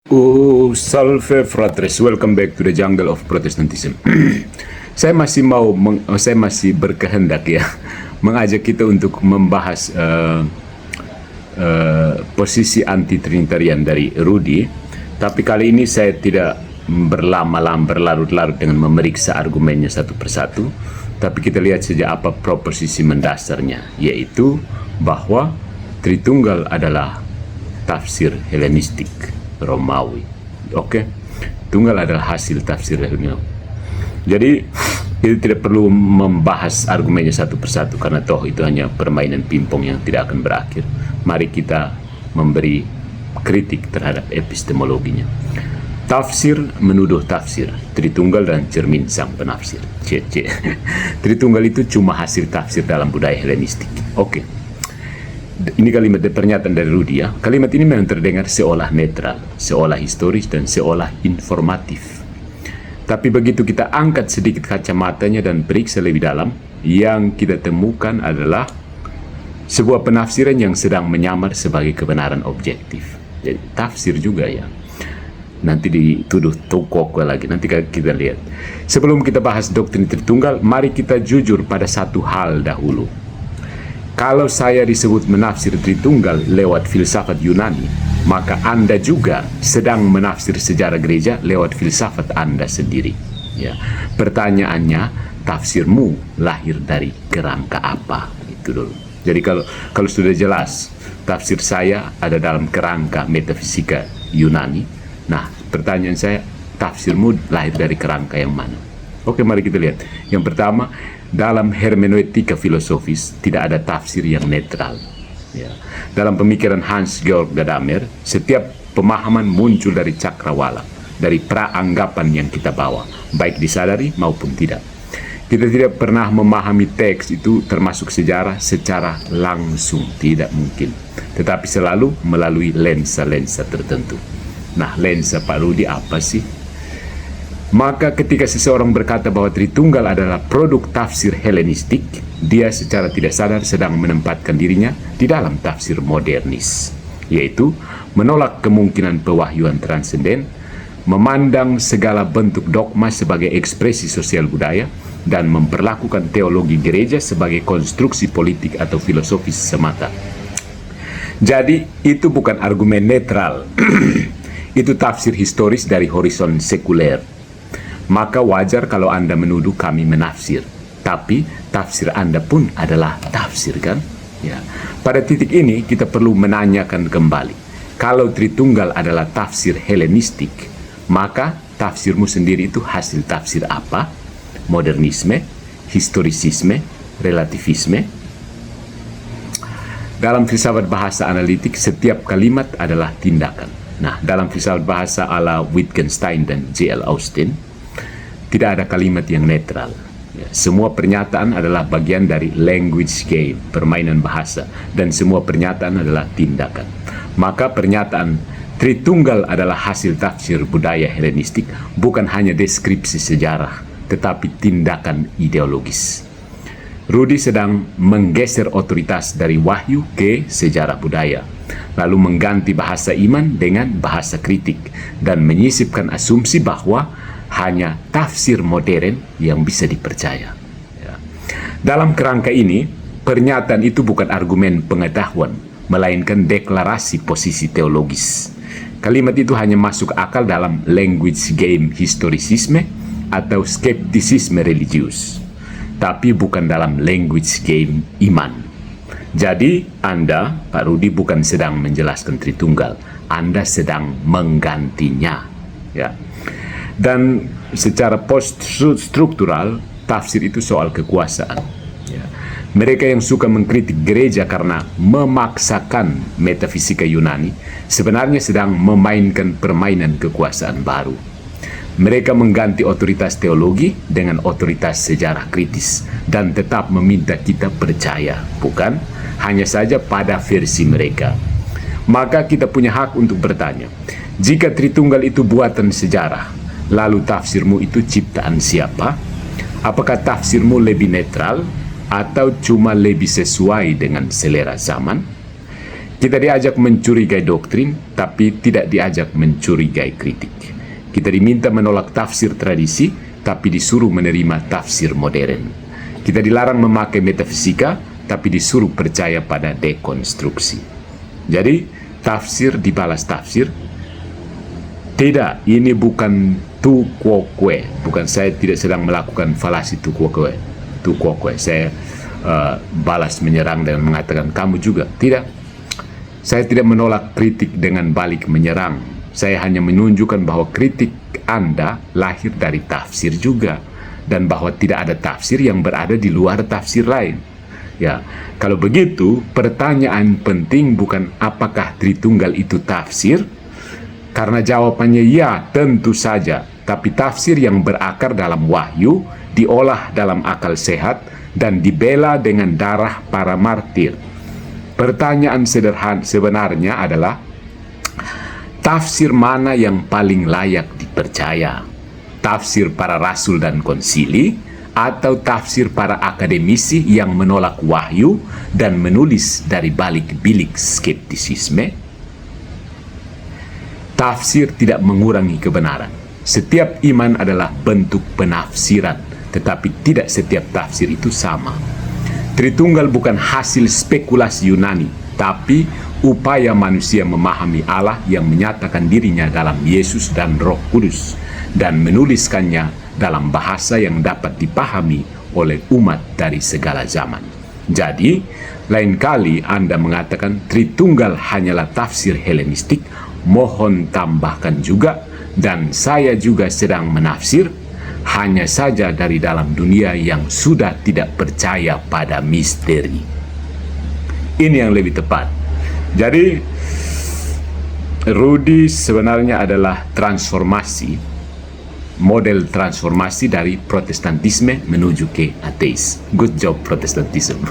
Oh, salve fratres, welcome back to the jungle of Protestantism. Saya masih berkehendak ya mengajak kita untuk membahas posisi anti Trinitarian dari Rudy. Tapi kali ini saya tidak berlarut-larut dengan memeriksa argumennya satu persatu. Tapi kita lihat saja apa proposisi mendasarnya, yaitu bahwa Tritunggal adalah tafsir Helenistik Romawi. Oke, tunggal adalah hasil tafsir Romawi. Jadi kita tidak perlu membahas argumennya satu persatu karena toh itu hanya permainan pingpong yang tidak akan berakhir. Mari kita memberi kritik terhadap epistemologinya. Tafsir menuduh tafsir, Tritunggal dan cermin sang penafsir. Tritunggal itu cuma hasil tafsir dalam budaya Helenistik. Oke. Ini kalimat pernyataan dari Rudy ya. Kalimat ini memang terdengar seolah netral, seolah historis, dan seolah informatif. Tapi begitu kita angkat sedikit kacamatanya dan periksa lebih dalam, yang kita temukan adalah sebuah penafsiran yang sedang menyamar sebagai kebenaran objektif. Jadi tafsir juga ya. Nanti dituduh tukok lagi, nanti kita lihat. Sebelum kita bahas doktrin Tritunggal, mari kita jujur pada satu hal dahulu. Kalau saya disebut menafsir Tritunggal lewat filsafat Yunani, maka Anda juga sedang menafsir sejarah gereja lewat filsafat Anda sendiri. Ya. Pertanyaannya, tafsirmu lahir dari kerangka apa? Itu dulu. Jadi kalau sudah jelas, tafsir saya ada dalam kerangka metafisika Yunani. Nah, pertanyaan saya, tafsirmu lahir dari kerangka yang mana? Oke, mari kita lihat. Yang pertama, dalam hermeneutika filosofis tidak ada tafsir yang netral. Ya. Dalam pemikiran Hans-Georg Gadamer, setiap pemahaman muncul dari cakrawala, dari praanggapan yang kita bawa, baik disadari maupun tidak. Kita tidak pernah memahami teks itu termasuk sejarah secara langsung, tidak mungkin. Tetapi selalu melalui lensa-lensa tertentu. Nah, lensa Pak Rudy apa sih? Maka ketika seseorang berkata bahwa Tritunggal adalah produk tafsir Helenistik, dia secara tidak sadar sedang menempatkan dirinya di dalam tafsir modernis, yaitu menolak kemungkinan pewahyuan transenden, memandang segala bentuk dogma sebagai ekspresi sosial budaya, dan memperlakukan teologi gereja sebagai konstruksi politik atau filosofis semata. Jadi itu bukan argumen netral. Itu tafsir historis dari horizon sekuler. Maka wajar kalau Anda menuduh kami menafsir. Tapi tafsir Anda pun adalah tafsir, kan? Ya. Pada titik ini kita perlu menanyakan kembali. Kalau Tritunggal adalah tafsir Helenistik, maka tafsirmu sendiri itu hasil tafsir apa? Modernisme, historisisme, relativisme? Dalam filsafat bahasa analitik, setiap kalimat adalah tindakan. Nah, dalam filsafat bahasa ala Wittgenstein dan J.L. Austin, tidak ada kalimat yang netral. Ya, semua pernyataan adalah bagian dari language game, permainan bahasa, dan semua pernyataan adalah tindakan. Maka pernyataan Tritunggal adalah hasil tafsir budaya Helenistik, bukan hanya deskripsi sejarah, tetapi tindakan ideologis. Rudy sedang menggeser otoritas dari wahyu ke sejarah budaya, lalu mengganti bahasa iman dengan bahasa kritik, dan menyisipkan asumsi bahwa hanya tafsir modern yang bisa dipercaya. Ya. Dalam kerangka ini, pernyataan itu bukan argumen pengetahuan, melainkan deklarasi posisi teologis. Kalimat itu hanya masuk akal dalam language game historisisme atau skeptisisme religius, tapi bukan dalam language game iman. Jadi Anda, Pak Rudy, bukan sedang menjelaskan Tritunggal, Anda sedang menggantinya. Ya. Dan secara post-struktural, tafsir itu soal kekuasaan. Ya. Mereka yang suka mengkritik gereja karena memaksakan metafisika Yunani, sebenarnya sedang memainkan permainan kekuasaan baru. Mereka mengganti otoritas teologi dengan otoritas sejarah kritis dan tetap meminta kita percaya, bukan hanya saja pada versi mereka. Maka kita punya hak untuk bertanya, jika Tritunggal itu buatan sejarah, lalu tafsirmu itu ciptaan siapa? Apakah tafsirmu lebih netral atau cuma lebih sesuai dengan selera zaman? Kita diajak mencurigai doktrin, tapi tidak diajak mencurigai kritik. Kita diminta menolak tafsir tradisi, tapi disuruh menerima tafsir modern. Kita dilarang memakai metafisika, tapi disuruh percaya pada dekonstruksi. Jadi, tafsir dibalas tafsir. Tidak, ini bukan tu quo que. Bukan, saya tidak sedang melakukan falasi tu quo que. Tu quo que. Saya balas menyerang dengan mengatakan kamu juga. Tidak. Saya tidak menolak kritik dengan balik menyerang. Saya hanya menunjukkan bahwa kritik Anda lahir dari tafsir juga, dan bahwa tidak ada tafsir yang berada di luar tafsir lain. Ya, kalau begitu, pertanyaan penting bukan apakah Tritunggal itu tafsir, karena jawabannya ya, tentu saja. Tapi tafsir yang berakar dalam wahyu, diolah dalam akal sehat, dan dibela dengan darah para martir. Pertanyaan sederhana sebenarnya adalah, tafsir mana yang paling layak dipercaya? Tafsir para rasul dan konsili, atau tafsir para akademisi yang menolak wahyu dan menulis dari balik bilik skeptisisme? Tafsir tidak mengurangi kebenaran. Setiap iman adalah bentuk penafsiran, tetapi tidak setiap tafsir itu sama. Tritunggal bukan hasil spekulasi Yunani, tapi upaya manusia memahami Allah yang menyatakan dirinya dalam Yesus dan Roh Kudus, dan menuliskannya dalam bahasa yang dapat dipahami oleh umat dari segala zaman. Jadi, lain kali Anda mengatakan Tritunggal hanyalah tafsir Helenistik, mohon tambahkan juga, dan saya juga sedang menafsir, hanya saja dari dalam dunia yang sudah tidak percaya pada misteri. Ini yang lebih tepat. Jadi, Rudy sebenarnya adalah transformasi, model transformasi dari Protestantisme menuju ke ateis. Good job Protestantisme.